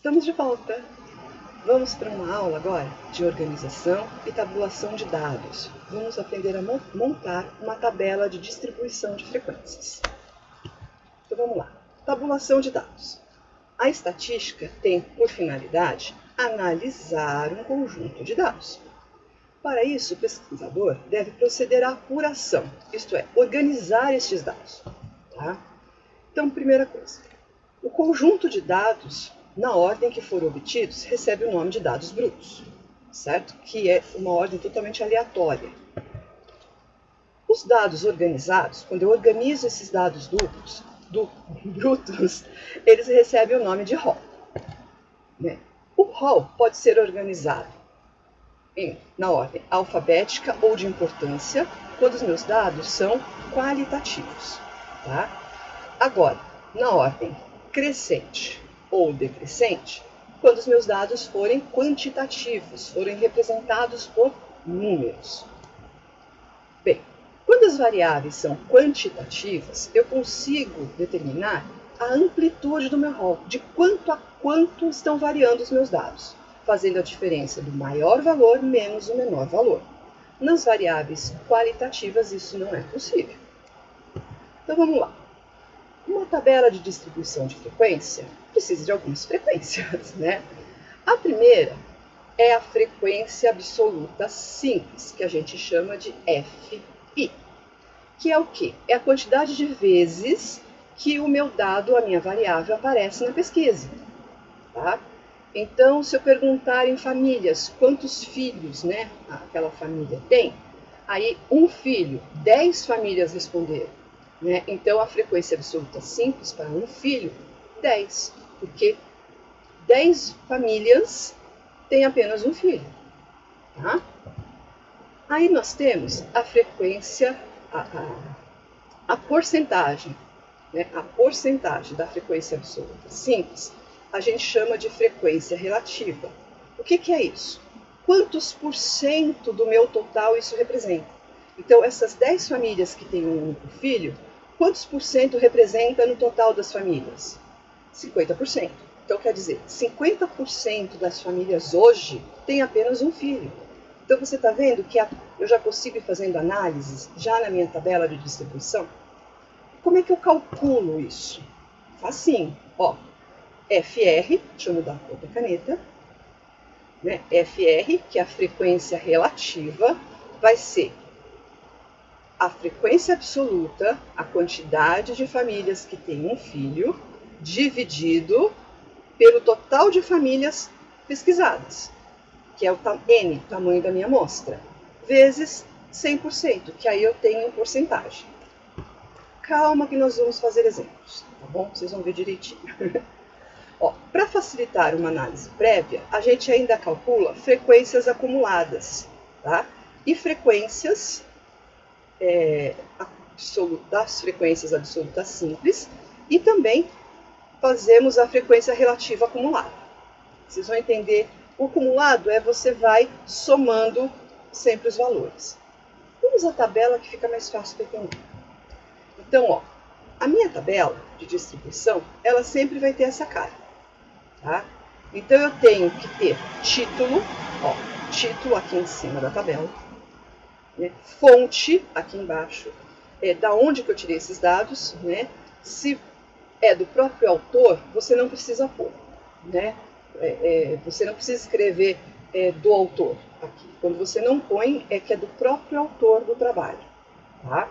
Estamos de volta. Vamos para uma aula agora de organização e tabulação de dados. Vamos aprender a montar uma tabela de distribuição de frequências. Então vamos lá. Tabulação de dados. A estatística tem por finalidade analisar um conjunto de dados. Para isso, o pesquisador deve proceder à apuração, isto é, organizar estes dados. Tá? Então, primeira coisa, o conjunto de dados, na ordem que foram obtidos, recebe o nome de dados brutos, certo? Que é uma ordem totalmente aleatória. Os dados organizados, quando eu organizo esses dados brutos, eles recebem o nome de rol. Né? O rol pode ser organizado na ordem alfabética ou de importância, quando os meus dados são qualitativos. Tá? Agora, na ordem crescente ou decrescente, quando os meus dados forem quantitativos, forem representados por números. Bem, quando as variáveis são quantitativas, eu consigo determinar a amplitude do meu rol, de quanto a quanto estão variando os meus dados, fazendo a diferença do maior valor menos o menor valor. Nas variáveis qualitativas, isso não é possível. Então, vamos lá. Uma tabela de distribuição de frequência precisa de algumas frequências, né? A primeira é a frequência absoluta simples, que a gente chama de FI, que é o quê? É a quantidade de vezes que o meu dado, a minha variável, aparece na pesquisa. Tá? Então, se eu perguntar em famílias quantos filhos, né, aquela família tem, aí um filho, 10 famílias responderam. Né? Então, a frequência absoluta simples para um filho, 10, porque 10 famílias têm apenas um filho. Tá? Aí nós temos a frequência, a porcentagem, né? A porcentagem da frequência absoluta simples, a gente chama de frequência relativa. O que é isso? Quantos por cento do meu total isso representa? Então, essas 10 famílias que têm um único filho, quantos por cento representa no total das famílias? 50%. Então, quer dizer, 50% das famílias hoje têm apenas um filho. Então, você está vendo que eu já consigo ir fazendo análises já na minha tabela de distribuição? Como é que eu calculo isso? Facinho. Ó, FR, deixa eu mudar a cor da caneta, né? FR, que é a frequência relativa, vai ser a frequência absoluta, a quantidade de famílias que têm um filho, dividido pelo total de famílias pesquisadas, que é o N, o tamanho da minha amostra, vezes 100%, que aí eu tenho em porcentagem. Calma que nós vamos fazer exemplos, tá bom? Vocês vão ver direitinho. Para facilitar uma análise prévia, a gente ainda calcula frequências acumuladas, tá? E frequências das frequências absolutas simples, e também fazemos a frequência relativa acumulada. Vocês vão entender, o acumulado é você vai somando sempre os valores. Vamos à tabela que fica mais fácil de entender. Então, a minha tabela de distribuição, ela sempre vai ter essa cara. Tá? Então, eu tenho que ter título, título aqui em cima da tabela, né? Fonte aqui embaixo, da onde que eu tirei esses dados, né? Se é do próprio autor, você não precisa pôr, né? Você não precisa escrever do autor aqui. Quando você não põe, é que é do próprio autor do trabalho. Tá?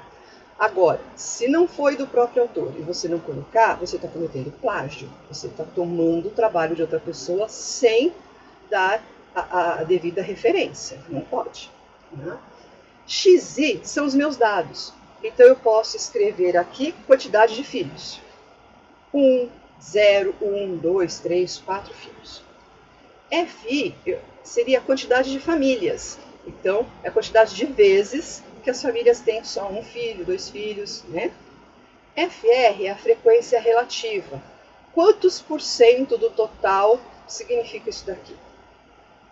Agora, se não foi do próprio autor e você não colocar, você está cometendo plágio. Você está tomando o trabalho de outra pessoa sem dar a devida referência. Não pode. Né? XI são os meus dados. Então, eu posso escrever aqui quantidade de filhos. 1, 0, 1, 2, 3, 4 filhos. FI seria a quantidade de famílias. Então, é a quantidade de vezes que as famílias têm só um filho, 2 filhos, né? FR é a frequência relativa. Quantos por cento do total significa isso daqui?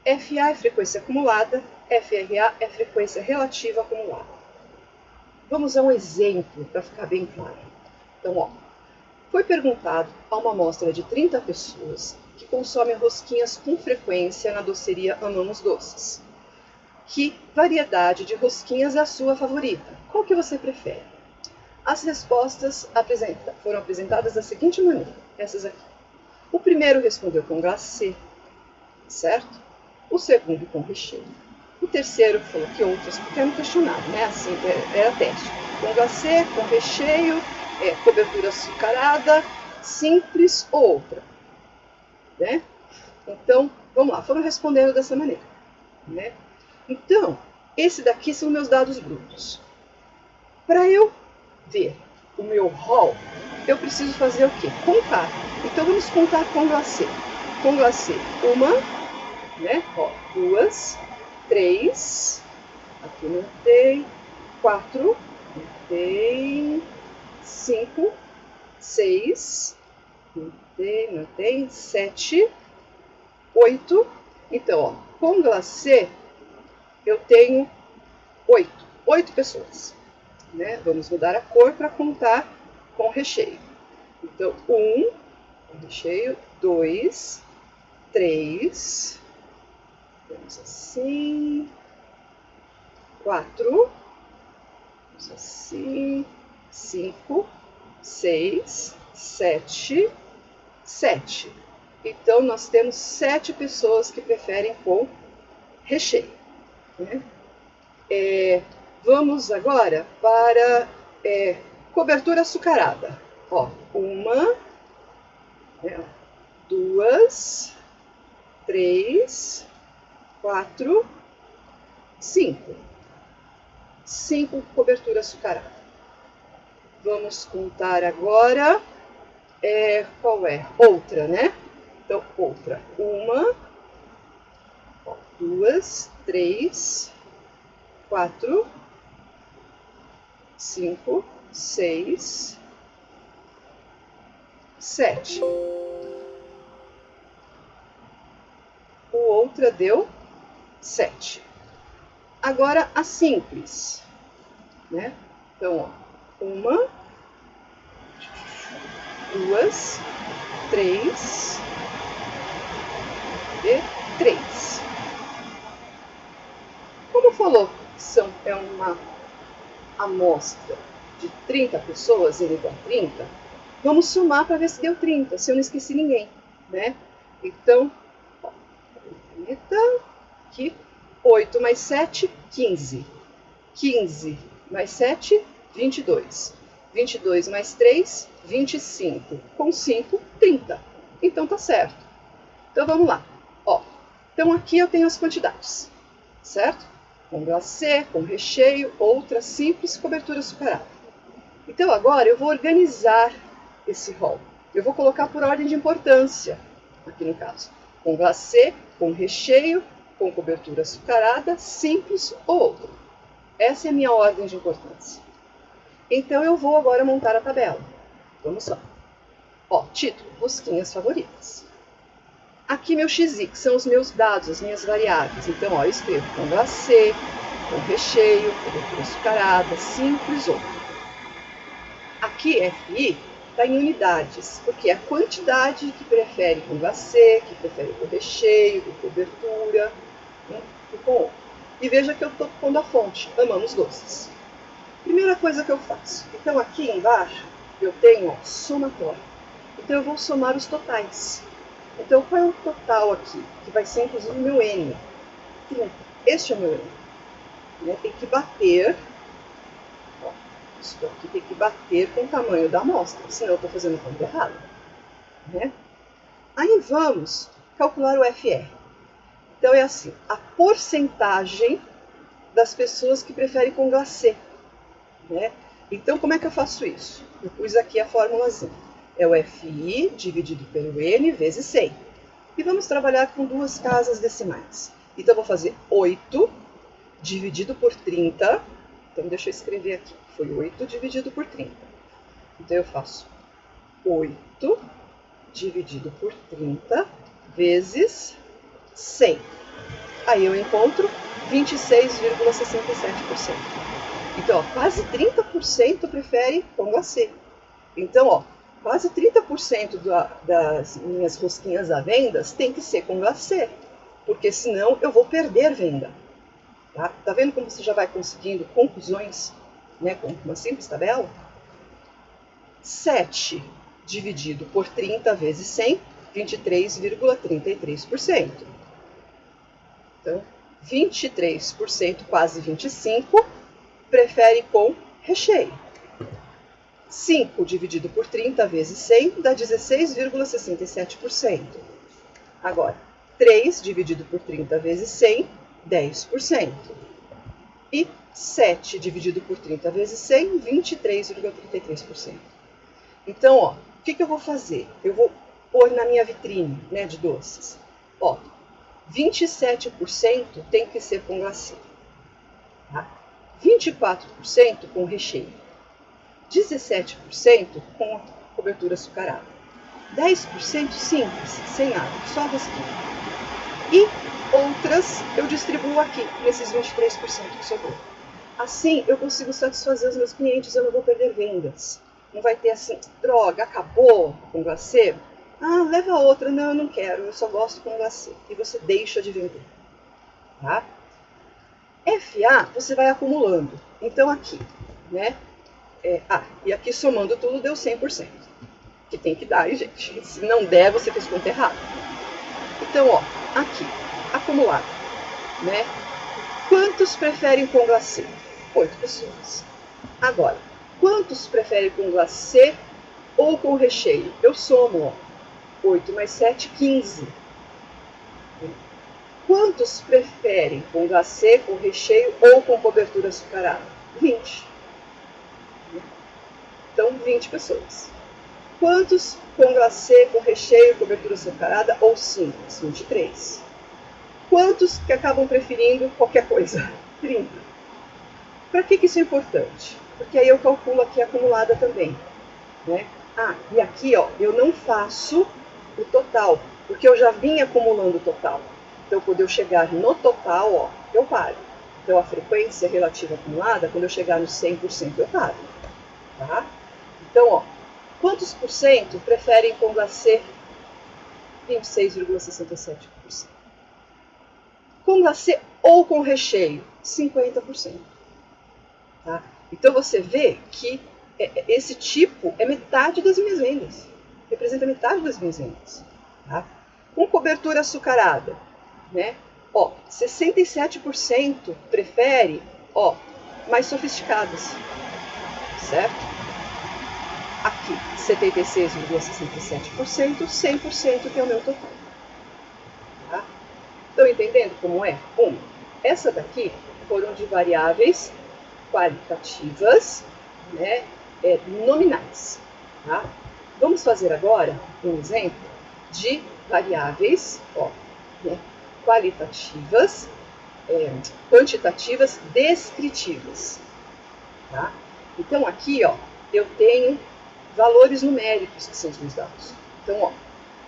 FA é frequência acumulada, FRA é frequência relativa acumulada. Vamos a um exemplo para ficar bem claro. Então, foi perguntado a uma amostra de 30 pessoas que consomem rosquinhas com frequência na doceria Amamos Doces. Que variedade de rosquinhas é a sua favorita? Qual que você prefere? As respostas foram apresentadas da seguinte maneira, essas aqui. O primeiro respondeu com glacê, certo? O segundo com recheio. O terceiro falou que outras, porque era um questionário, né? Assim, era teste. Com glacê, com recheio, cobertura açucarada, simples ou outra. Né? Então, vamos lá, foram respondendo dessa maneira. Né? Então, esse daqui são meus dados brutos. Para eu ver o meu rol, eu preciso fazer o quê? Contar. Então, vamos contar com glacê. Com glacê, uma, né? Ó, duas, três, aqui não tem, quatro, não tem, cinco, seis, não tem, sete, oito. Então, ó, com glacê, eu tenho oito pessoas. Né? Vamos mudar a cor para contar com recheio. Então, um, com recheio, dois, três, vamos assim, quatro, vamos assim, cinco, seis, sete. Então, nós temos 7 pessoas que preferem com recheio. Né? Vamos agora para cobertura açucarada. Ó, uma, né, duas, três, quatro, cinco. 5 cobertura açucarada. Vamos contar agora. Qual é? Outra, né? Então, outra. Uma, duas, três, quatro, cinco, seis, sete. O outra deu 7. Agora a simples, né? Então, ó, uma, duas, três e 3. Como falou que é uma amostra de 30 pessoas, ele dá 30, vamos somar para ver se deu 30, se eu não esqueci ninguém, né? Então, ó, aqui, 8 mais 7, 15. 15 mais 7, 22. 22 mais 3, 25. Com 5, 30. Então tá certo. Então vamos lá. Ó, então aqui eu tenho as quantidades, certo? Com glacê, com recheio, outra simples, cobertura açucarada. Então agora eu vou organizar esse rol. Eu vou colocar por ordem de importância, aqui no caso. Com glacê, com recheio, com cobertura açucarada, simples ou outra. Essa é a minha ordem de importância. Então eu vou agora montar a tabela. Vamos lá. Ó, título, rosquinhas favoritas. Aqui meu XI, que são os meus dados, as minhas variáveis. Então, ó, eu escrevo com glacê, com recheio, cobertura açucarada, simples ou outra. Aqui FI está em unidades, porque é a quantidade que prefere com glacê, que prefere com recheio, com cobertura, né, e com outro. E veja que eu estou pondo a fonte, Amamos Doces. Primeira coisa que eu faço, então aqui embaixo eu tenho, ó, somatório. Então eu vou somar os totais. Então qual é o total aqui? Que vai ser inclusive o meu N. 30. Este é o meu N. Né? Tem que bater, ó, isso aqui tem que bater com o tamanho da amostra, senão eu estou fazendo conta errada. Né? Aí vamos calcular o FR. Então é assim, a porcentagem das pessoas que preferem com glacê. Né? Então como é que eu faço isso? Eu pus aqui a formulazinha. É o FI dividido pelo N vezes 100. E vamos trabalhar com 2 casas decimais. Então eu vou fazer 8 dividido por 30. Então deixa eu escrever aqui. Foi 8 dividido por 30. Então eu faço 8 dividido por 30 vezes 100. Aí eu encontro 26,67%. Então, ó, quase 30% prefere com glacê. Então, ó, quase 30% das minhas rosquinhas à vendas tem que ser com glacê, porque senão eu vou perder venda. Tá vendo como você já vai conseguindo conclusões, né, com uma simples tabela? 7 dividido por 30 vezes 100, 23,33%. Então, 23%, quase 25%, prefere com recheio. 5 dividido por 30 vezes 100 dá 16,67%. Agora, 3 dividido por 30 vezes 100, 10%. E 7 dividido por 30 vezes 100, 23,33%. Então, ó, o que eu vou fazer? Eu vou pôr na minha vitrine, né, de doces. Ó, 27% tem que ser com glacê. Tá? 24% com recheio. 17% com cobertura açucarada. 10% simples, sem nada, só rosquinha. E outras eu distribuo aqui, nesses 23% que sobrou. Assim eu consigo satisfazer os meus clientes, eu não vou perder vendas. Não vai ter assim, droga, acabou com glacê? Ah, leva outra. Não, eu não quero, eu só gosto com glacê. E você deixa de vender. Tá? FA você vai acumulando. Então aqui, né? E aqui somando tudo deu 100%. Que tem que dar, hein, gente? Se não der, você fez conta errada. Então, ó, aqui, acumulado, né? Quantos preferem com glacê? 8 pessoas. Agora, quantos preferem com glacê ou com recheio? Eu somo, ó. 8 mais 7, 15. Quantos preferem com glacê, com recheio ou com cobertura açucarada? 20. Então, 20 pessoas. Quantos com glacê, com recheio, cobertura açucarada ou simples? 23. Quantos que acabam preferindo qualquer coisa? 30. Para que isso é importante? Porque aí eu calculo aqui a acumulada também, né? E aqui, ó, eu não faço o total, porque eu já vim acumulando o total. Então, quando eu chegar no total, ó, eu paro. Então, a frequência relativa acumulada, quando eu chegar no 100%, eu paro. Tá? Então, ó, quantos por cento preferem com glacê? 26,67%. Com glacê ou com recheio? 50%. Tá? Então, você vê que esse tipo é metade das minhas vendas. Representa metade das minhas vendas. Tá? Com cobertura açucarada, né? Ó, 67% prefere, ó, mais sofisticadas, certo? Aqui, 76,67%, 100% que é o meu total. Tá? Estão entendendo como é? Essa daqui foram de variáveis qualitativas, né, nominais. Tá? Vamos fazer agora um exemplo de variáveis, ó, né, qualitativas, quantitativas, descritivas. Tá? Então aqui, ó, eu tenho valores numéricos que são os meus dados. Então, ó,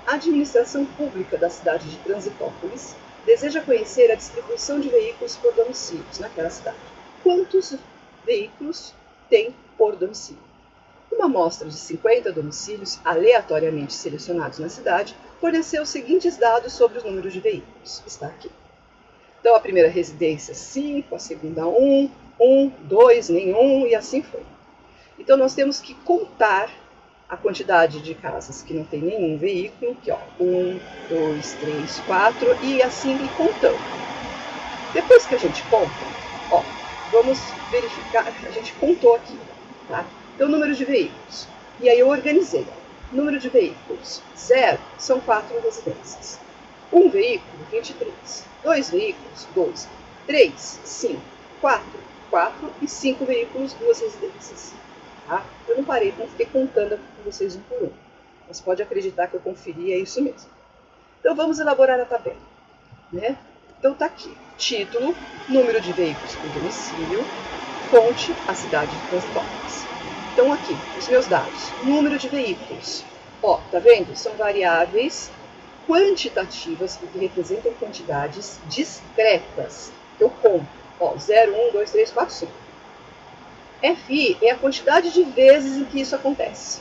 a administração pública da cidade de Transitópolis deseja conhecer a distribuição de veículos por domicílios naquela cidade. Quantos veículos tem por domicílio? Uma amostra de 50 domicílios aleatoriamente selecionados na cidade forneceu os seguintes dados sobre os números de veículos. Está aqui. Então, a primeira residência, 5, a segunda, 1, 2, nenhum, e assim foi. Então, nós temos que contar a quantidade de casas que não tem nenhum veículo, que ó, 1, 2, 3, 4, e assim ir contando. Depois que a gente conta, ó, vamos verificar, a gente contou aqui, tá? Então, número de veículos. E aí eu organizei. Número de veículos, 0, são 4 residências. 1 veículo, 23. 2 veículos, 12. 3, 5. 4, 4. E 5 veículos, 2 residências. Tá? Eu não parei, não fiquei contando aqui com vocês um por um. Mas pode acreditar que eu conferi, é isso mesmo. Então, vamos elaborar a tabela. Né? Então, tá aqui. Título, número de veículos por domicílio, fonte, a cidade de Transitópolis. Então, aqui, os meus dados. Número de veículos. Ó, tá vendo? São variáveis quantitativas, porque representam quantidades discretas. Eu conto. Ó, 0, 1, 2, 3, 4, 5. FI é a quantidade de vezes em que isso acontece.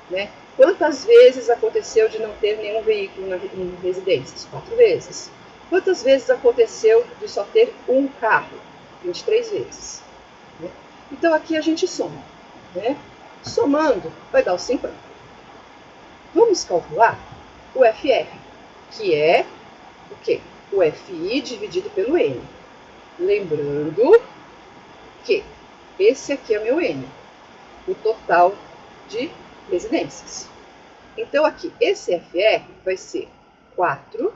Né? Quantas vezes aconteceu de não ter nenhum veículo em residências? 4 vezes. Quantas vezes aconteceu de só ter um carro? 23 vezes. Né? Então aqui a gente soma. Né? Somando vai dar os 50. Vamos calcular o FR, que é o quê? O FI dividido pelo N. Lembrando que esse aqui é meu N, o total de residências. Então aqui, esse FR vai ser 4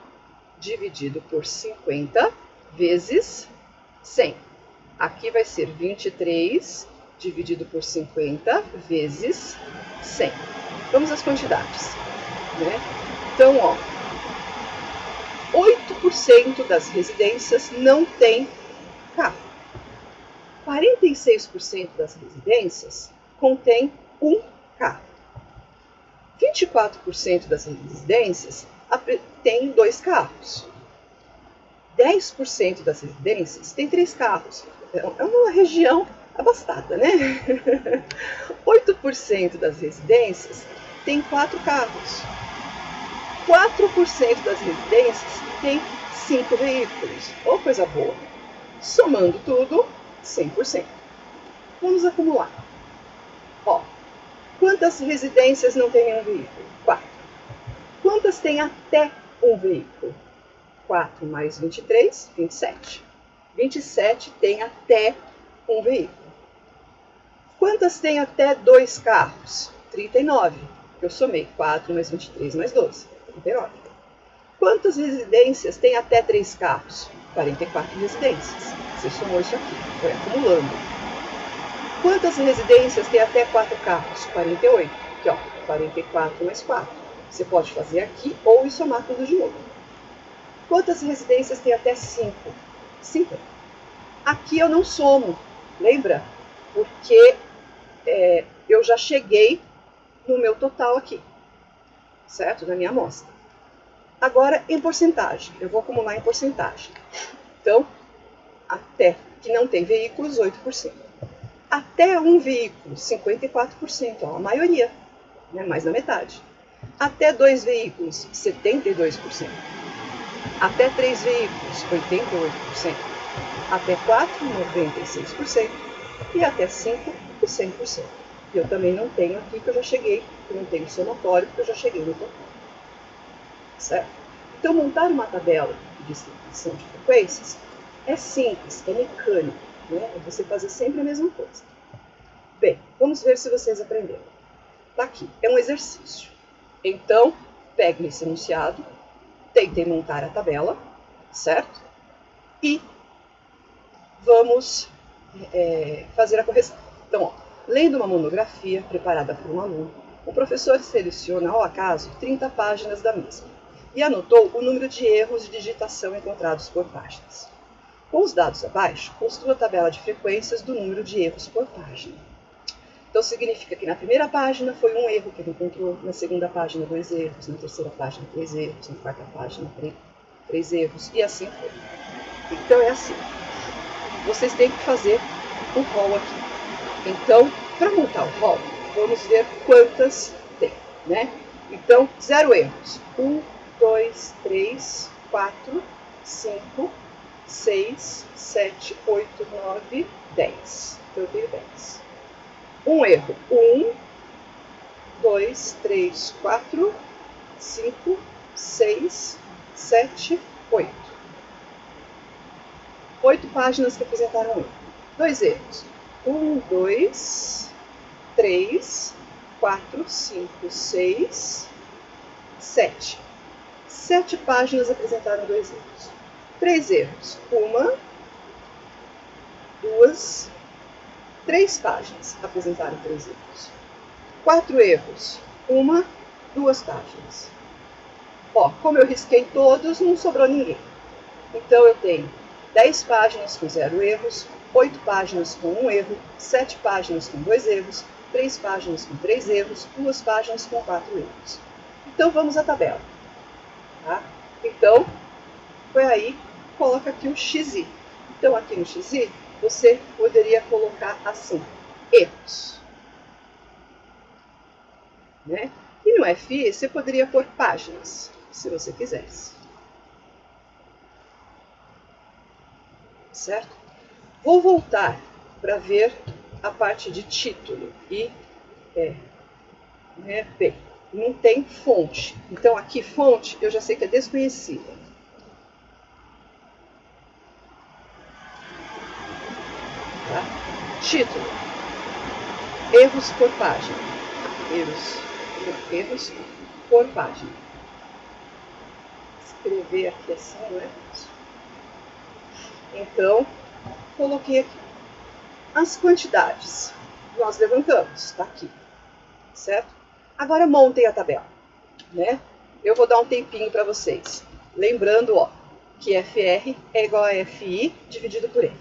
dividido por 50 vezes 100. Aqui vai ser 23 dividido por 50 vezes 100. Vamos às quantidades. Né? Então, ó, 8% das residências não tem carro. 46% das residências contém um carro. 24% das residências tem 2 carros. 10% das residências tem 3 carros. É uma região abastada, né? 8% das residências tem 4 carros. 4% das residências tem 5 veículos. Ou coisa boa. Somando tudo, 100%. Vamos acumular. Ó, quantas residências não tem nenhum veículo? 4. Quantas tem até um veículo? 4 mais 23, 27. 27 tem até um veículo. Quantas tem até 2 carros? 39. Eu somei 4 mais 23 mais 12, 39. Quantas residências tem até 3 carros? 44 residências. Você somou isso aqui, foi acumulando. Quantas residências tem até 4 carros? 48. Aqui, ó, 44 mais 4. Você pode fazer aqui ou ir somar tudo de novo. Quantas residências tem até 5? 50. Aqui eu não somo, lembra? Porque eu já cheguei no meu total aqui, certo? Na minha amostra. Agora, em porcentagem, eu vou acumular em porcentagem. Então, até que não tem veículos, 8%. Até um veículo, 54%, ó, a maioria, né? Mais da metade. Até 2 veículos, 72%. Até 3 veículos, 88%. Até 4, 96%. E até 5, 100%. E eu também não tenho aqui, que eu já cheguei, eu não tenho somatório, porque eu já cheguei no total. Certo? Então, montar uma tabela de distribuição de frequências é simples, é mecânico, né? É você fazer sempre a mesma coisa. Bem, vamos ver se vocês aprenderam. Tá aqui, é um exercício. Então, peguem esse enunciado, tentem montar a tabela, certo? E vamos fazer a correção. Então, ó, lendo uma monografia preparada por um aluno, o professor seleciona ao acaso 30 páginas da mesma e anotou o número de erros de digitação encontrados por páginas. Com os dados abaixo, construa a tabela de frequências do número de erros por página. Então, significa que na primeira página foi um erro que ele encontrou, na segunda página 2 erros, na terceira página 3 erros, na quarta página 3 erros, e assim foi. Então, é assim. Vocês têm que fazer o rol aqui. Então, para montar o rol, vamos ver quantas tem, né? Então, 0 erros. 1, 2, 3, 4, 5, 6, 7, 8, 9, 10. Então, eu tenho 10. Um erro. 1, 2, 3, 4, 5, 6, 7, 8. 8 páginas que apresentaram erro. 2 erros. 1, 2, 3, 4, 5, 6, 7. 7 páginas apresentaram 2 erros. 3 erros. 1, 2, 3 páginas apresentaram 3 erros. 4 erros. 1, 2 páginas. Ó, como eu risquei todos, não sobrou ninguém. Então, eu tenho 10 páginas com 0 erros, 8 páginas com 1 erro, 7 páginas com 2 erros, 3 páginas com 3 erros, 2 páginas com 4 erros. Então, vamos à tabela. Tá? Então, foi aí, coloca aqui o XI. Então, aqui no XI, você poderia colocar assim, erros. Né? E no FI você poderia pôr páginas, se você quisesse. Certo? Vou voltar para ver a parte de título. Bem, não tem fonte. Então aqui fonte eu já sei que é desconhecida. Tá? Título. Erros por página. Erros por página. Escrever aqui assim, não é? Então, coloquei aqui as quantidades. Nós levantamos, está aqui, certo? Agora montem a tabela, né? Eu vou dar um tempinho para vocês. Lembrando, ó, que FR é igual a FI dividido por N,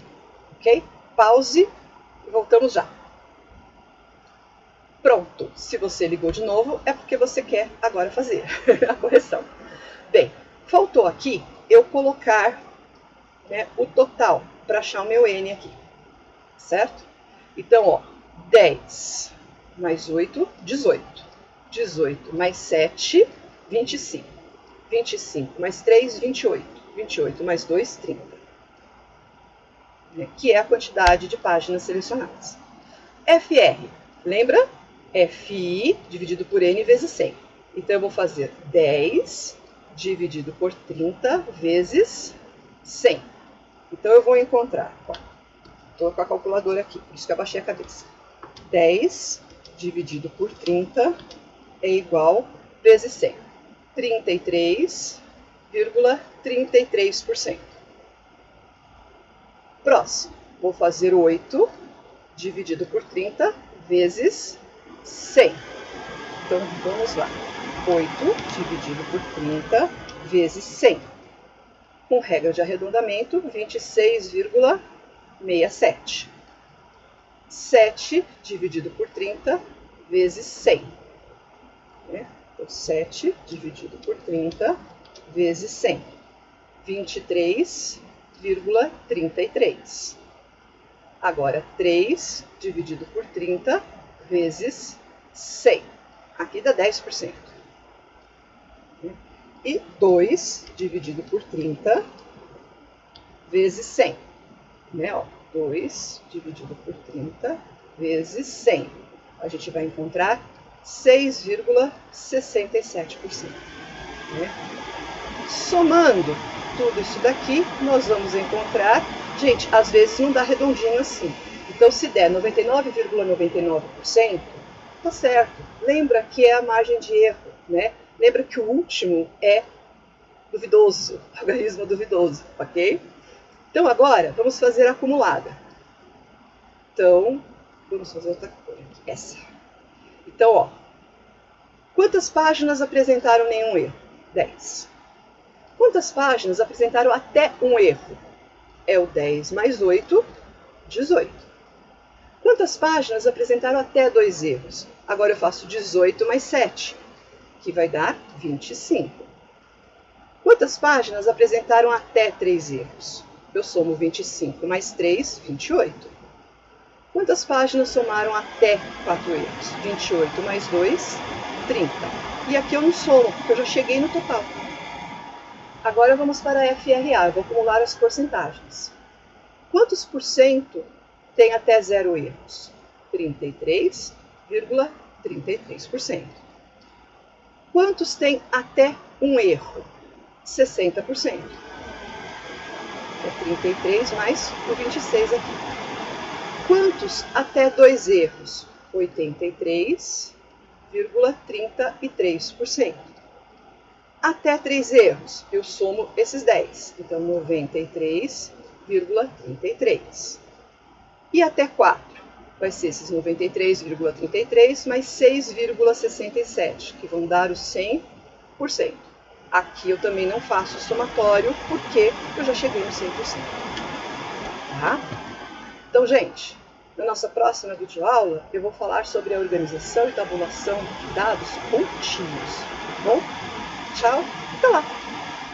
ok? Pause e voltamos já. Pronto, se você ligou de novo, é porque você quer agora fazer a correção. Bem, faltou aqui eu colocar, né, o total para achar o meu N aqui, certo? Então, ó, 10 mais 8, 18. 18 mais 7, 25. 25 mais 3, 28. 28 mais 2, 30. Que é a quantidade de páginas selecionadas. FR, lembra? FI dividido por N vezes 100. Então, eu vou fazer 10 dividido por 30 vezes 100. Então, eu vou encontrar, estou com a calculadora aqui, por isso que eu abaixei a cabeça. 10 dividido por 30 é igual vezes 100. 33,33%. Próximo, vou fazer 8 dividido por 30 vezes 100. Então, vamos lá. 8 dividido por 30 vezes 100. Com regra de arredondamento, 26,67. 7 dividido por 30 vezes 100. Então, 7 dividido por 30 vezes 100. 23,33. Agora, 3 dividido por 30 vezes 100. Aqui dá 10%. E 2 dividido por 30 vezes 100. 2 dividido por 30 vezes 100. A gente vai encontrar 6,67%. Somando tudo isso daqui, nós vamos encontrar... Gente, às vezes não dá redondinho assim. Então, se der 99,99%, tá certo. Lembra que é a margem de erro, né? Lembra que o último é duvidoso, logaritmo duvidoso, ok? Então, agora, vamos fazer a acumulada. Então, vamos fazer outra coisa aqui, essa. Então, ó, quantas páginas apresentaram nenhum erro? 10. Quantas páginas apresentaram até um erro? É o 10 mais 8, 18. Quantas páginas apresentaram até 2 erros? Agora eu faço 18 mais 7, que vai dar 25. Quantas páginas apresentaram até 3 erros? Eu somo 25 mais 3, 28. Quantas páginas somaram até 4 erros? 28 mais 2, 30. E aqui eu não somo, porque eu já cheguei no total. Agora vamos para a FRA, eu vou acumular as porcentagens. Quantos por cento tem até 0 erros? 33,33%. Quantos tem até um erro? 60%. É 33 mais o 26 aqui. Quantos até 2 erros? 83,33%. Até 3 erros, eu somo esses 10. Então, 93,33. E até 4, vai ser esses 93,33 mais 6,67, que vão dar os 100%. Aqui eu também não faço somatório, porque eu já cheguei no 100%. Tá? Então, gente, na nossa próxima videoaula, eu vou falar sobre a organização e tabulação de dados contínuos. Tá bom? Tchau, até lá!